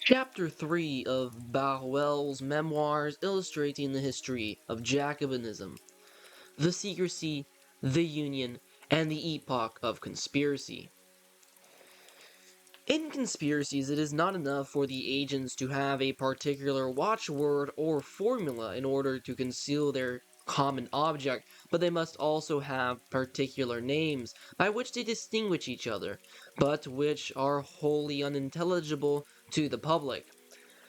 Chapter 3 of Barruel's Memoirs illustrating the history of Jacobinism, the secrecy, the union, and the epoch of conspiracy. In conspiracies, it is not enough for the agents to have a particular watchword or formula in order to conceal their common object, but they must also have particular names by which they distinguish each other, but which are wholly unintelligible to the public.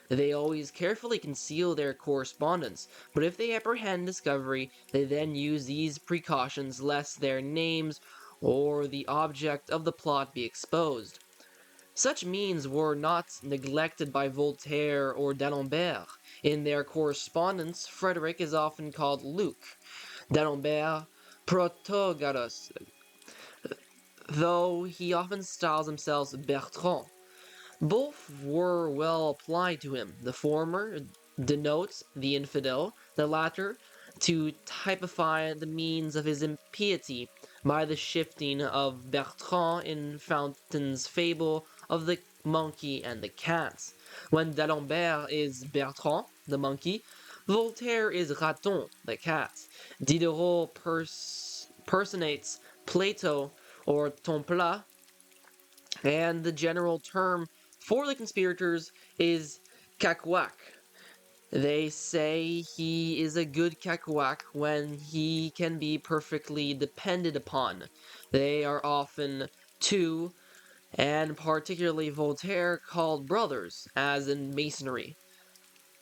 They always carefully conceal their correspondence, but if they apprehend discovery, they then use these precautions lest their names or the object of the plot be exposed. Such means were not neglected by Voltaire or D'Alembert. In their correspondence, Frederick is often called Luc, D'Alembert Protagoras, though he often styles himself Bertrand. Both were well applied to him. The former denotes the infidel, the latter to typify the means of his impiety by the shifting of Bertrand in Fountain's fable of the monkey and the cat. When D'Alembert is Bertrand, the monkey, Voltaire is Raton, the cat. Diderot personates Plato or Tomplat, and the general term for the conspirators is cackwack. They say he is a good cackwack when he can be perfectly depended upon. They are often two, and particularly Voltaire called brothers, as in masonry.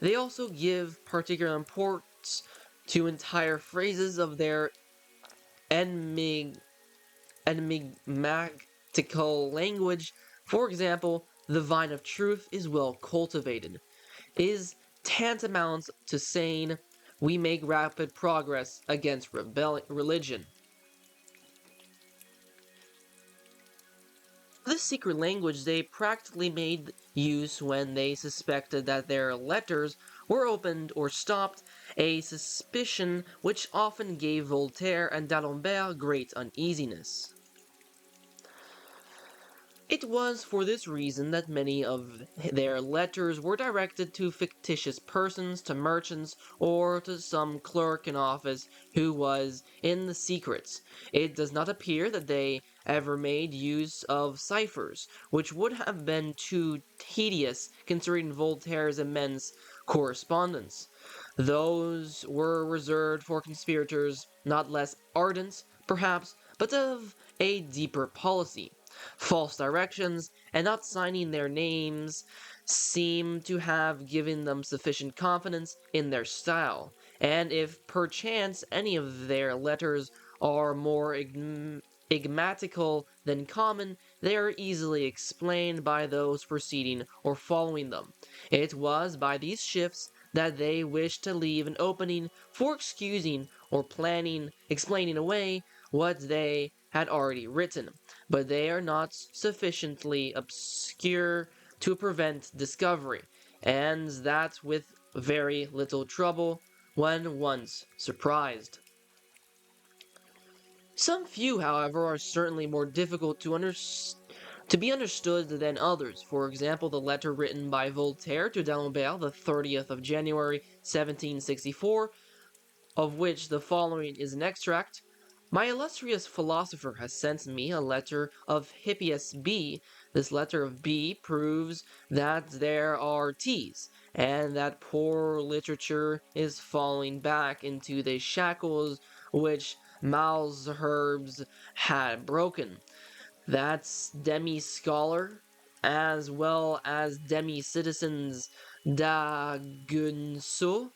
They also give particular importance to entire phrases of their enigmatical language. For example, the vine of truth is well cultivated, is tantamount to saying we make rapid progress against religion. This secret language they practically made use when they suspected that their letters were opened or stopped, a suspicion which often gave Voltaire and D'Alembert great uneasiness. It was for this reason that many of their letters were directed to fictitious persons, to merchants, or to some clerk in office who was in the secrets. It does not appear that they ever made use of ciphers, which would have been too tedious considering Voltaire's immense correspondence. Those were reserved for conspirators not less ardent, perhaps, but of a deeper policy. False directions, and not signing their names seem to have given them sufficient confidence in their style, and if perchance any of their letters are more enigmatical than common, they are easily explained by those preceding or following them. It was by these shifts that they wished to leave an opening for excusing or explaining away what they had already written, but they are not sufficiently obscure to prevent discovery, and that with very little trouble when once surprised. Some few, however, are certainly more difficult to be understood than others. For example, the letter written by Voltaire to D'Alembert the 30th of January 1764, of which the following is an extract. My illustrious philosopher has sent me a letter of Hippias B. This letter of B proves that there are T's, and that poor literature is falling back into the shackles which Malesherbes had broken. That's demi-scholar, as well as demi-citizens d'Aguesseau,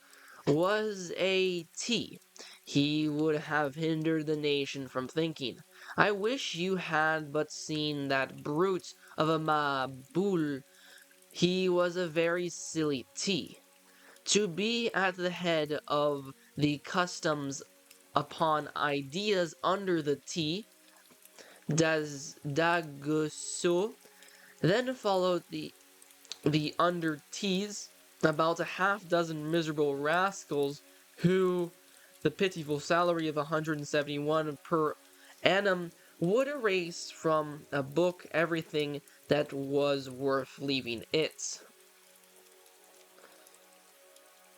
was a T. He would have hindered the nation from thinking. I wish you had but seen that brute of a Maboul. He was a very silly T. To be at the head of the customs upon ideas under the T, D'Aguesseau, then followed the under T's, about a half dozen miserable rascals who, the pitiful salary of 171 per annum, would erase from a book everything that was worth leaving it.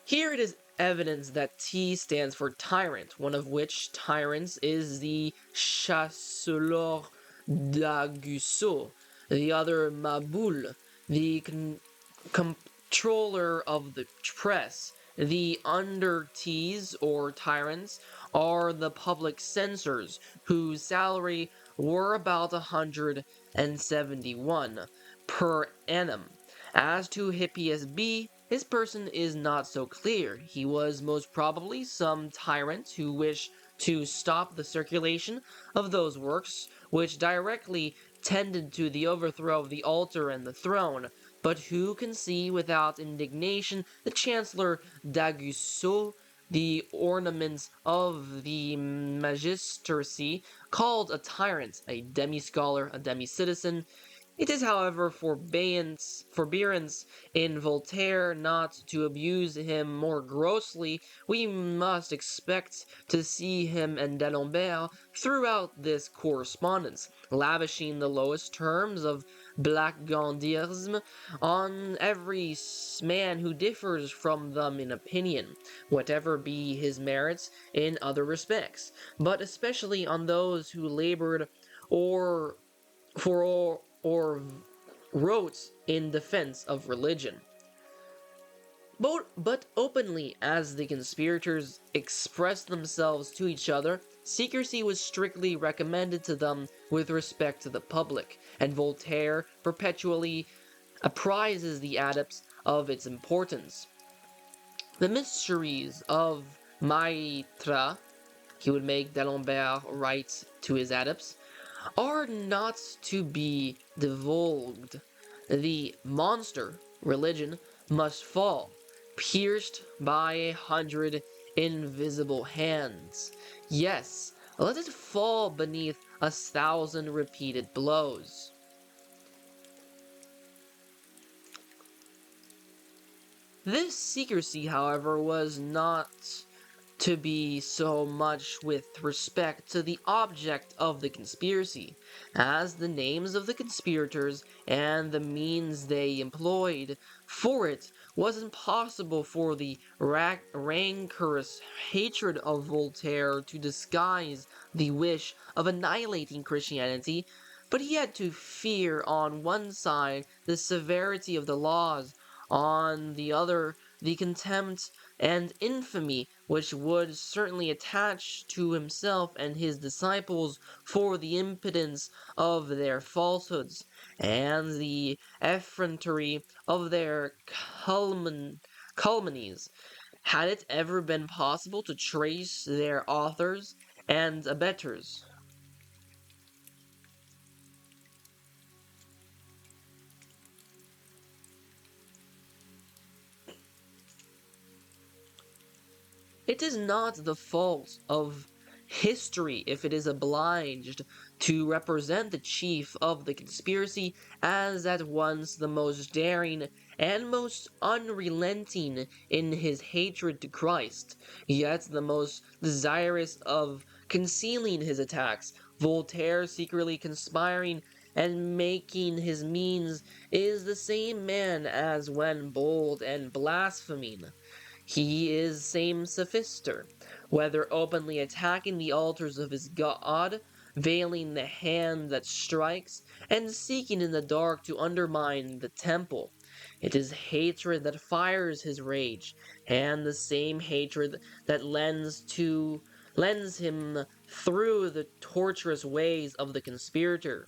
Here it is evidence that T stands for tyrant, one of which tyrants is the chancellor d'Aguesseau, the other Maboul, the controller of the press. The under T's, or tyrants, are the public censors, whose salary were about 171 per annum. As to Hippias B, his person is not so clear. He was most probably some tyrant who wished to stop the circulation of those works which directly tended to the overthrow of the altar and the throne, but who can see without indignation the Chancellor d'Aguesseau, the ornaments of the magistracy, called a tyrant, a demi-scholar, a demi-citizen? It is, however, forbearance in Voltaire not to abuse him more grossly. We must expect to see him and D'Alembert throughout this correspondence, lavishing the lowest terms of blackguardism on every man who differs from them in opinion, whatever be his merits in other respects, but especially on those who labored or or wrote in defense of religion. But openly as the conspirators expressed themselves to each other, secrecy was strictly recommended to them with respect to the public, and Voltaire perpetually apprises the adepts of its importance. The mysteries of Ch3, he would make D'Alembert write to his adepts, are not to be divulged. The monster, religion, must fall, pierced by 100 invisible hands. Yes, let it fall beneath 1,000 repeated blows. This secrecy, however, was not to be so much with respect to the object of the conspiracy, as the names of the conspirators and the means they employed for it was impossible for the rancorous hatred of Voltaire to disguise the wish of annihilating Christianity, but he had to fear on one side the severity of the laws, on the other the contempt and infamy which would certainly attach to himself and his disciples for the impudence of their falsehoods, and the effrontery of their calumnies. Had it ever been possible to trace their authors and abettors? It is not the fault of history if it is obliged to represent the chief of the conspiracy as at once the most daring and most unrelenting in his hatred to Christ, yet the most desirous of concealing his attacks. Voltaire, secretly conspiring and making his means, is the same man as when bold and blaspheming. He is same sophister, whether openly attacking the altars of his god, veiling the hand that strikes, and seeking in the dark to undermine the temple. It is hatred that fires his rage, and the same hatred that lends him through the tortuous ways of the conspirator.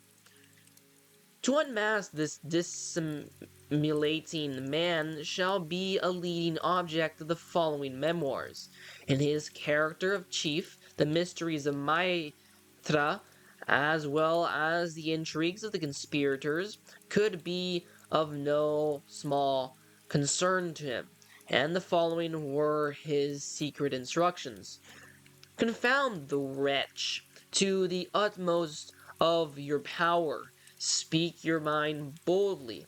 To unmask this dissimulating man shall be a leading object of the following memoirs. In his character of chief, the mysteries of Ch3, as well as the intrigues of the conspirators, could be of no small concern to him, and the following were his secret instructions. Confound the wretch to the utmost of your power. Speak your mind boldly.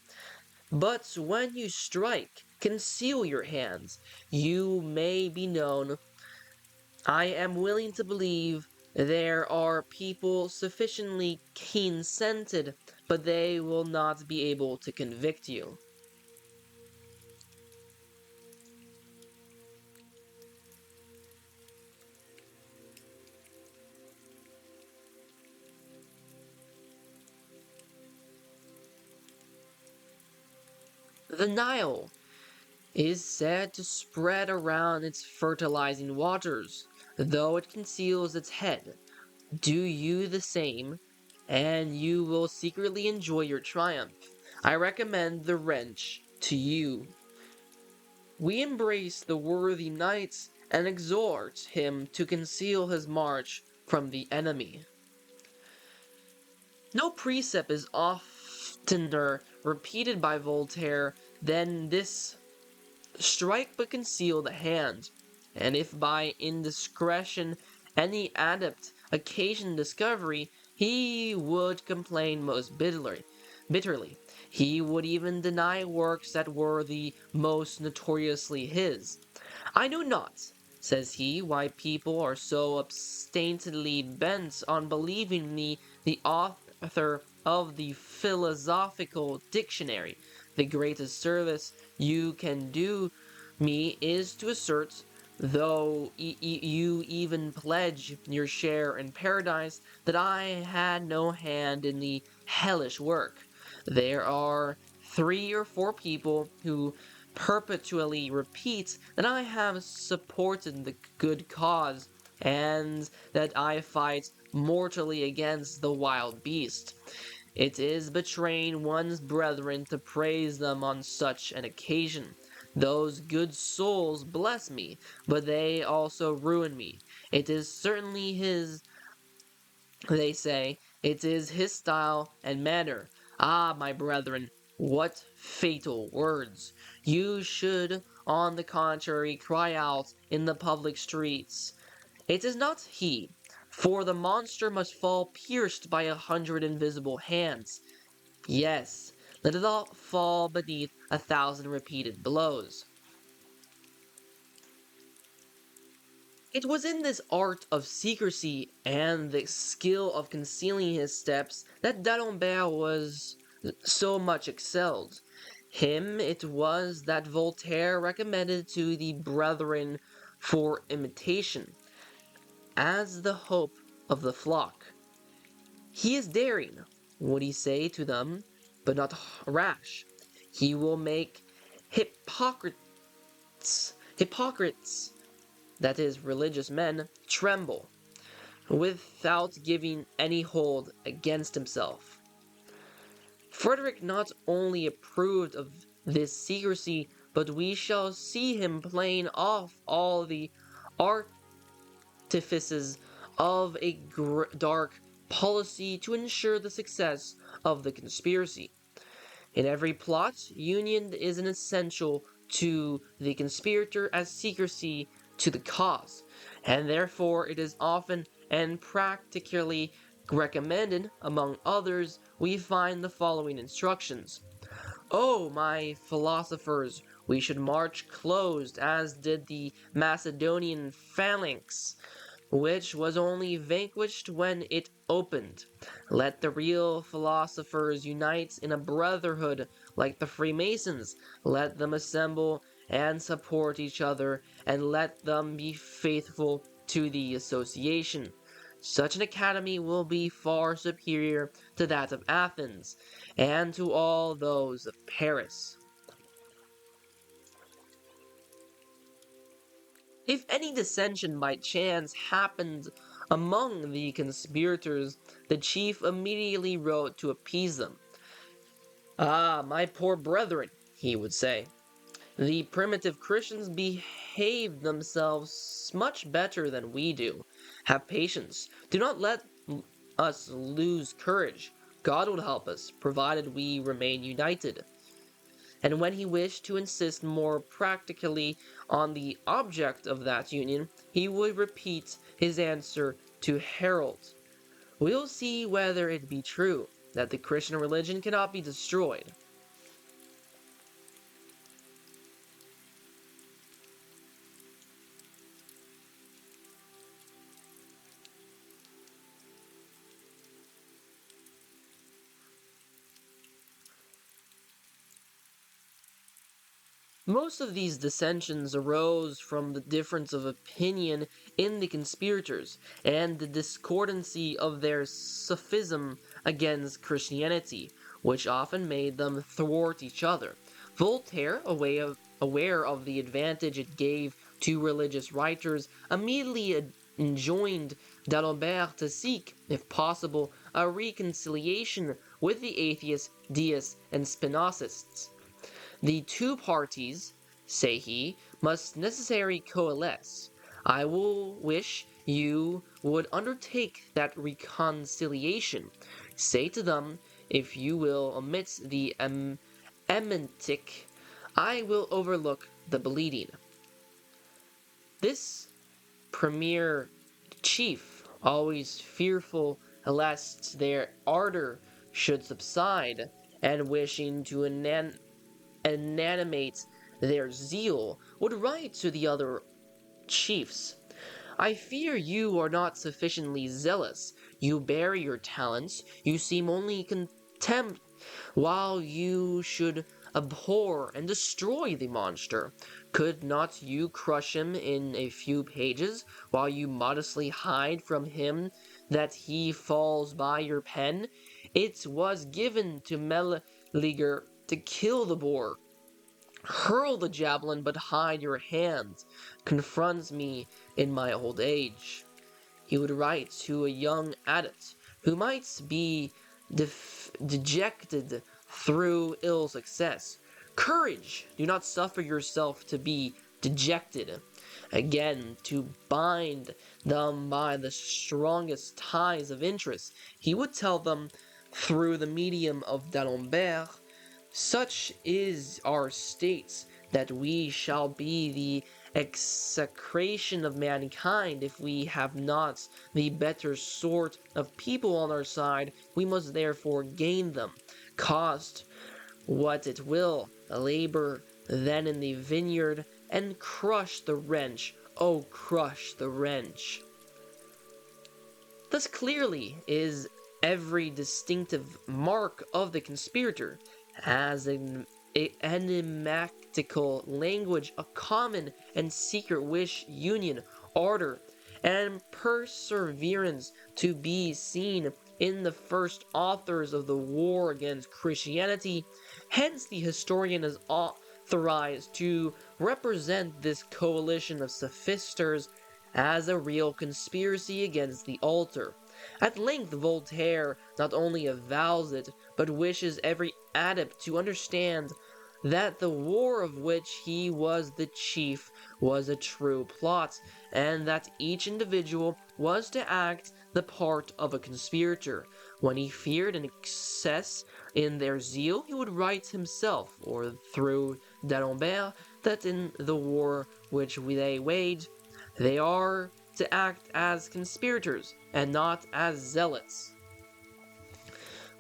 But when you strike, conceal your hands. You may be known. I am willing to believe there are people sufficiently keen-scented, but they will not be able to convict you. The Nile is said to spread around its fertilizing waters, though it conceals its head. Do you the same, and you will secretly enjoy your triumph. I recommend the wrench to you. We embrace the worthy knight and exhort him to conceal his march from the enemy. No precept is oftener repeated by Voltaire than this: strike but conceal the hand, and if by indiscretion any adept occasion discovery, he would complain most bitterly. He would even deny works that were the most notoriously his. I know not, says he, why people are so obstinately bent on believing me the author of the philosophical dictionary. The greatest service you can do me is to assert, though you even pledge your share in paradise, that I had no hand in the hellish work. There are 3 or 4 people who perpetually repeat that I have supported the good cause, and that I fight mortally against the wild beast. It is betraying one's brethren to praise them on such an occasion. Those good souls bless me, but they also ruin me. It is certainly his, they say, it is his style and manner. Ah, my brethren, what fatal words! You should, on the contrary, cry out in the public streets, it is not he, for the monster must fall pierced by 100 invisible hands. Yes, let it all fall beneath 1,000 repeated blows. It was in this art of secrecy and the skill of concealing his steps that D'Alembert was so much excelled. Him it was that Voltaire recommended to the brethren for imitation, as the hope of the flock. He is daring, would he say to them, but not rash. He will make hypocrites, that is, religious men, tremble, without giving any hold against himself. Frederick not only approved of this secrecy, but we shall see him playing off all the artifices of a dark policy to ensure the success of the conspiracy. In every plot, union is an essential to the conspirator as secrecy to the cause, and therefore it is often and practically recommended. Among others, we find the following instructions. Oh, my philosophers, we should march closed, as did the Macedonian phalanx, which was only vanquished when it opened. Let the real philosophers unite in a brotherhood like the Freemasons. Let them assemble and support each other, and let them be faithful to the association. Such an academy will be far superior to that of Athens, and to all those of Paris. If any dissension by chance happened among the conspirators, the chief immediately wrote to appease them. Ah, my poor brethren, he would say, the primitive Christians behave themselves much better than we do. Have patience. Do not let us lose courage. God will help us, provided we remain united. And when he wished to insist more practically on the object of that union, he would repeat his answer to Harold. We'll see whether it be true that the Christian religion cannot be destroyed. Most of these dissensions arose from the difference of opinion in the conspirators, and the discordancy of their sophism against Christianity, which often made them thwart each other. Voltaire, aware of the advantage it gave to religious writers, immediately enjoined d'Alembert to seek, if possible, a reconciliation with the atheists, deists, and Spinacists. The two parties, say he, must necessarily coalesce. I will wish you would undertake that reconciliation. Say to them, if you will omit the emetic, I will overlook the bleeding. This premier chief, always fearful lest their ardor should subside, and wishing to animate their zeal, would write to the other chiefs, I fear you are not sufficiently zealous. You bury your talents. You seem only contempt, while you should abhor and destroy the monster. Could not you crush him in a few pages, while you modestly hide from him that he falls by your pen? It was given to Meleager to kill the boar. Hurl the javelin, but hide your hand. Confronts me in my old age. He would write to a young adept who might be dejected through ill success. Courage! Do not suffer yourself to be dejected. Again, to bind them by the strongest ties of interest, he would tell them, through the medium of d'Alembert, such is our state, that we shall be the execration of mankind if we have not the better sort of people on our side. We must therefore gain them, cost what it will, labor then in the vineyard, and crush the wrench. Oh, crush the wrench. Thus clearly is every distinctive mark of the conspirator, as an enigmatical language, a common and secret wish, union, ardor, and perseverance to be seen in the first authors of the war against Christianity. Hence the historian is authorized to represent this coalition of sophisters as a real conspiracy against the altar. At length Voltaire not only avows it, but wishes every adept to understand that the war of which he was the chief was a true plot, and that each individual was to act the part of a conspirator. When he feared an excess in their zeal, he would write himself, or through d'Alembert, that in the war which they wage, they are to act as conspirators, and not as zealots.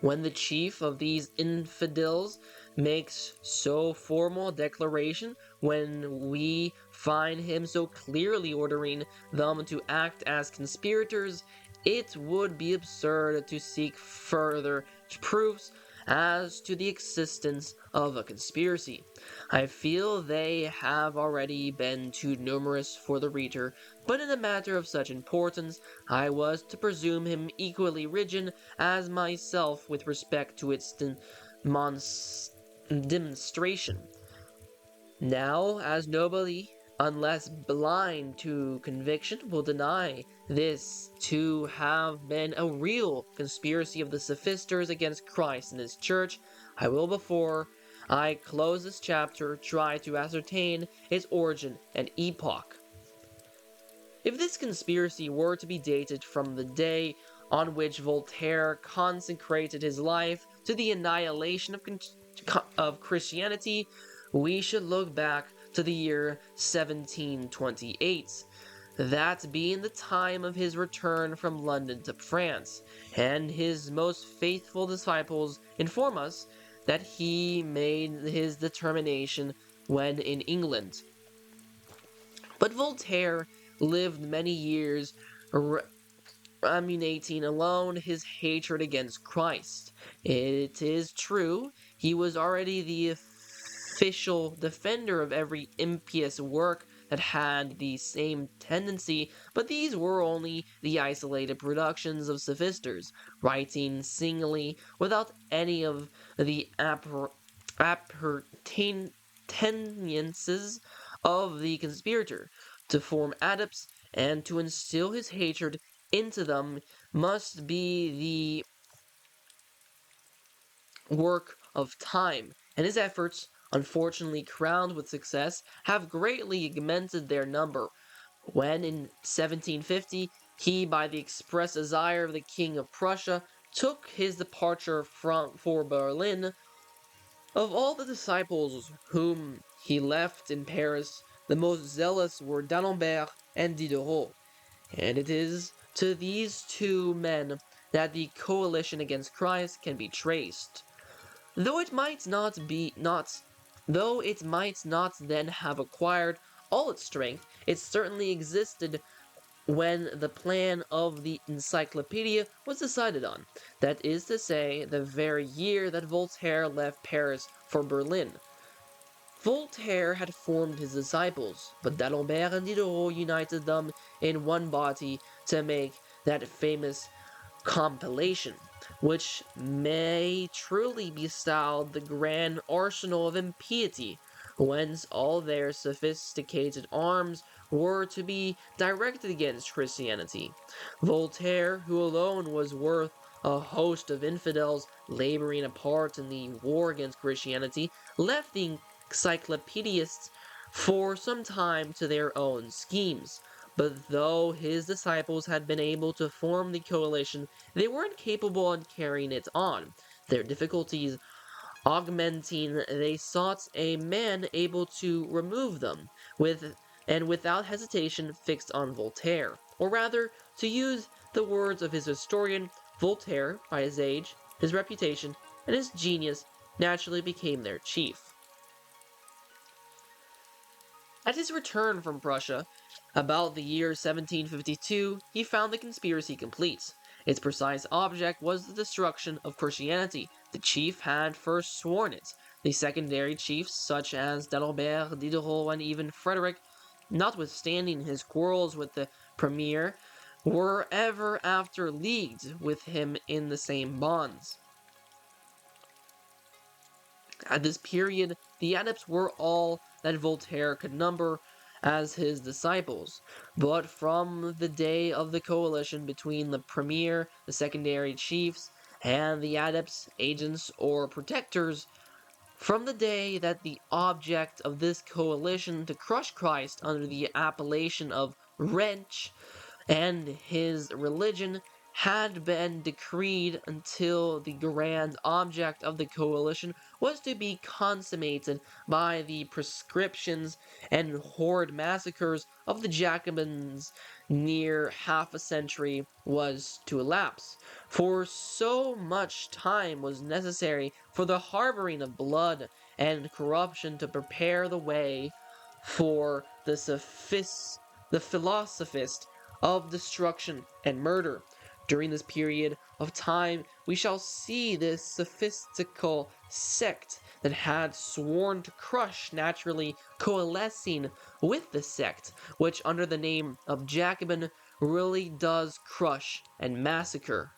When the chief of these infidels makes so formal a declaration, when we find him so clearly ordering them to act as conspirators, it would be absurd to seek further proofs as to the existence of a conspiracy. I feel they have already been too numerous for the reader, but in a matter of such importance, I was to presume him equally rigid as myself with respect to its demonstration. Now, as nobody, unless blind to conviction, will deny this to have been a real conspiracy of the sophisters against Christ and his church, I will, before I close this chapter, try to ascertain its origin and epoch. If this conspiracy were to be dated from the day on which Voltaire consecrated his life to the annihilation of Christianity, we should look back to the year 1728, that being the time of his return from London to France, and his most faithful disciples inform us that he made his determination when in England. But Voltaire lived many years ruminating alone his hatred against Christ. It is true, he was already the official defender of every impious work that had the same tendency, but these were only the isolated productions of sophisters, writing singly, without any of the appurtenances of the conspirator, to form adepts, and to instill his hatred into them must be the work of time, and his efforts, unfortunately crowned with success, have greatly augmented their number. When, in 1750, he, by the express desire of the King of Prussia, took his departure for Berlin, of all the disciples whom he left in Paris, the most zealous were d'Alembert and Diderot, and it is to these two men that the coalition against Christ can be traced. Though it might not then have acquired all its strength, it certainly existed when the plan of the encyclopedia was decided on, that is to say, the very year that Voltaire left Paris for Berlin. Voltaire had formed his disciples, but d'Alembert and Diderot united them in one body to make that famous compilation, which may truly be styled the grand arsenal of impiety, whence all their sophisticated arms were to be directed against Christianity. Voltaire, who alone was worth a host of infidels laboring apart in the war against Christianity, left the encyclopedists for some time to their own schemes. But though his disciples had been able to form the coalition, they weren't capable of carrying it on. Their difficulties augmenting, they sought a man able to remove them, and without hesitation fixed on Voltaire. Or rather, to use the words of his historian, Voltaire, by his age, his reputation, and his genius, naturally became their chief. At his return from Prussia, about the year 1752, he found the conspiracy complete. Its precise object was the destruction of Christianity. The chief had first sworn it. The secondary chiefs, such as d'Alembert, Diderot, and even Frederick, notwithstanding his quarrels with the premier, were ever after leagued with him in the same bonds. At this period, the adepts were all that Voltaire could number as his disciples, but from the day of the coalition between the premier, the secondary chiefs, and the adepts, agents, or protectors, from the day that the object of this coalition to crush Christ under the appellation of wrench and his religion had been decreed until the grand object of the coalition was to be consummated by the proscriptions and horrid massacres of the Jacobins, near half a century was to elapse, for so much time was necessary for the harboring of blood and corruption to prepare the way for the philosophist of destruction and murder. During this period of time, we shall see this sophistical sect that had sworn to crush naturally coalescing with the sect, which under the name of Jacobin really does crush and massacre.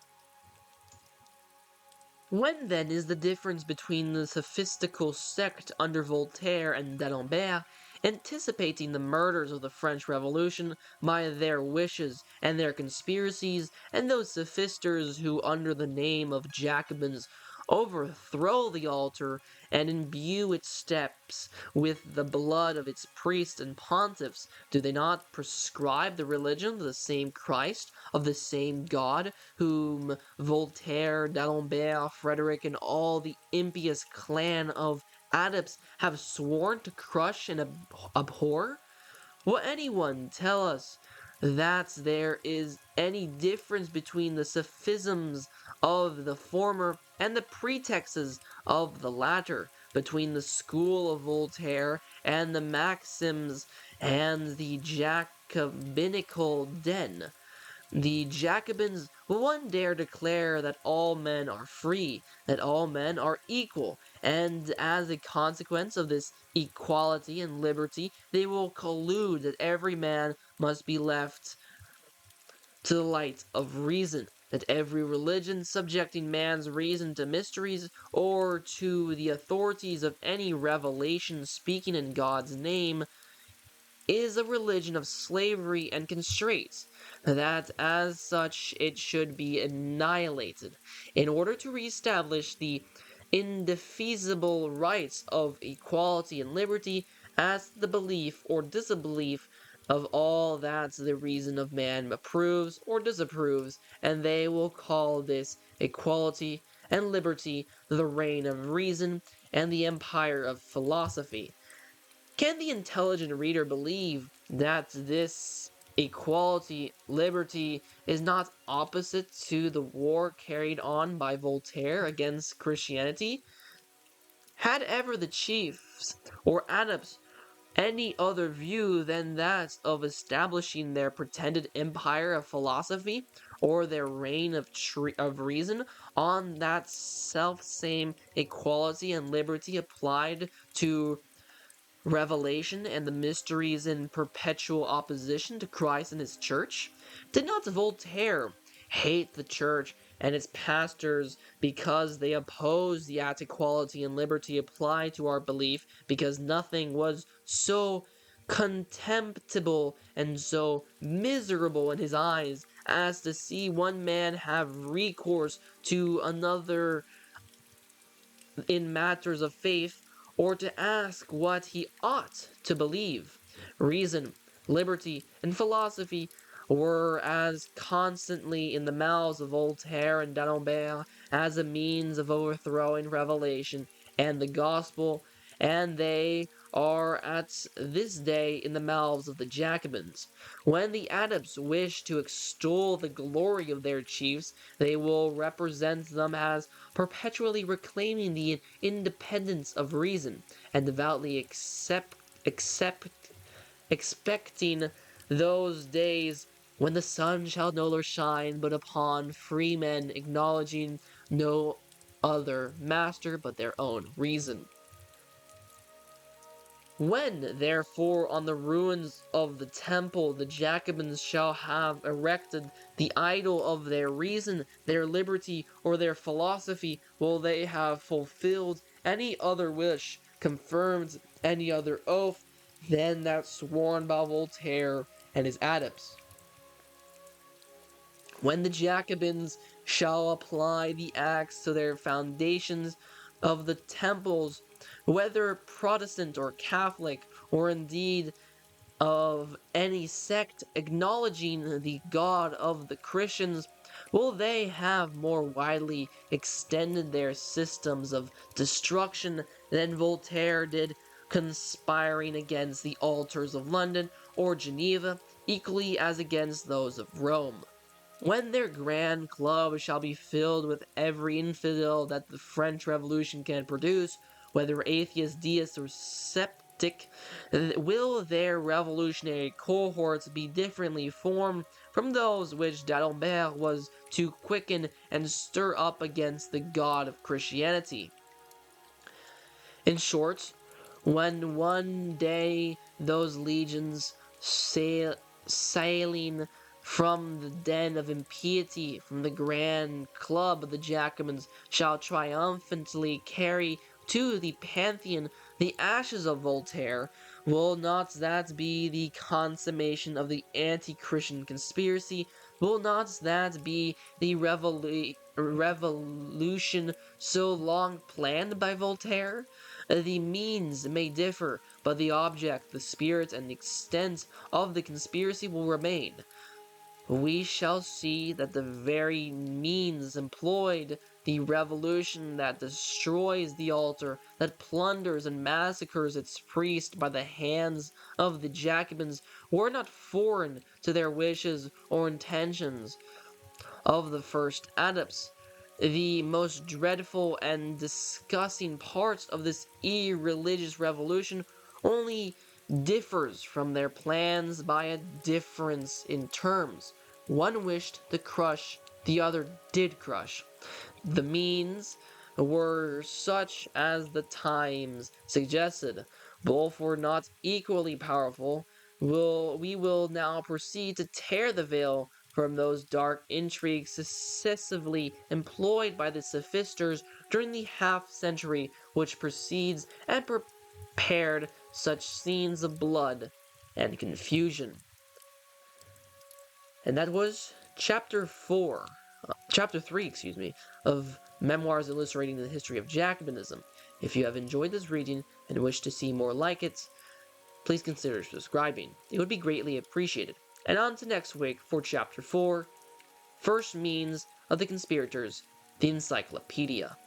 When then is the difference between the sophistical sect under Voltaire and d'Alembert, anticipating the murders of the French Revolution by their wishes and their conspiracies, and those sophisters who under the name of Jacobins overthrow the altar and imbue its steps with the blood of its priests and pontiffs? Do they not prescribe the religion of the same Christ, of the same God, whom Voltaire, d'Alembert, Frederick, and all the impious clan of adepts have sworn to crush and abhor? Will anyone tell us that there is any difference between the sophisms of the former and the pretexts of the latter, between the school of Voltaire and the maxims and the Jacobinical den? The Jacobins will one dare declare that all men are free, that all men are equal, and as a consequence of this equality and liberty, they will collude that every man must be left to the light of reason. that every religion subjecting man's reason to mysteries or to the authorities of any revelation speaking in God's name is a religion of slavery and constraint, that as such it should be annihilated, in order to reestablish the indefeasible rights of equality and liberty as the belief or disbelief of all that the reason of man approves or disapproves, and they will call this equality and liberty the reign of reason and the empire of philosophy. Can the intelligent reader believe that this equality, liberty, is not opposite to the war carried on by Voltaire against Christianity? Had ever the chiefs or adepts any other view than that of establishing their pretended empire of philosophy or their reign of reason on that self-same equality and liberty applied to revelation and the mysteries in perpetual opposition to Christ and his church? Did not Voltaire hate the church and its pastors because they opposed the act equality and liberty applied to our belief, because nothing was so contemptible and so miserable in his eyes as to see one man have recourse to another in matters of faith, or to ask what he ought to believe? Reason, liberty, and philosophy were as constantly in the mouths of Voltaire and D'Alembert as a means of overthrowing revelation and the gospel, and they are at this day in the mouths of the Jacobins. When the adepts wish to extol the glory of their chiefs, they will represent them as perpetually reclaiming the independence of reason, and devoutly expecting those days when the sun shall no longer shine but upon free men, acknowledging no other master but their own reason. When, therefore, on the ruins of the temple the Jacobins shall have erected the idol of their reason, their liberty, or their philosophy, will they have fulfilled any other wish, confirmed any other oath, than that sworn by Voltaire and his adepts? When the Jacobins shall apply the axe to their foundations of the temples, whether Protestant or Catholic, or indeed of any sect acknowledging the God of the Christians, will they have more widely extended their systems of destruction than Voltaire did, conspiring against the altars of London or Geneva, equally as against those of Rome? When their grand club shall be filled with every infidel that the French Revolution can produce, whether atheist, deist, or sceptic, will their revolutionary cohorts be differently formed from those which D'Alembert was to quicken and stir up against the God of Christianity? In short, when one day those legions sailing from the den of impiety, from the grand club of the Jacobins, shall triumphantly carry to the Pantheon the ashes of Voltaire, will not that be the consummation of the anti-Christian conspiracy? Will not that be the revolution so long planned by Voltaire? The means may differ, but the object, the spirit, and the extent of the conspiracy will remain. We shall see that the very means employed, the revolution that destroys the altar, that plunders and massacres its priests by the hands of the Jacobins, were not foreign to their wishes or intentions of the first adepts. The most dreadful and disgusting part of this irreligious revolution only differs from their plans by a difference in terms. One wished to crush, the other did crush. The means were such as the times suggested. Both were not equally powerful. We will now proceed to tear the veil from those dark intrigues successively employed by the sophisters during the half-century which precedes and prepared such scenes of blood and confusion. And that was chapter 3, of Memoirs Illustrating the History of Jacobinism. If you have enjoyed this reading and wish to see more like it, please consider subscribing. It would be greatly appreciated. And on to next week for chapter 4, First Means of the Conspirators, the Encyclopedia.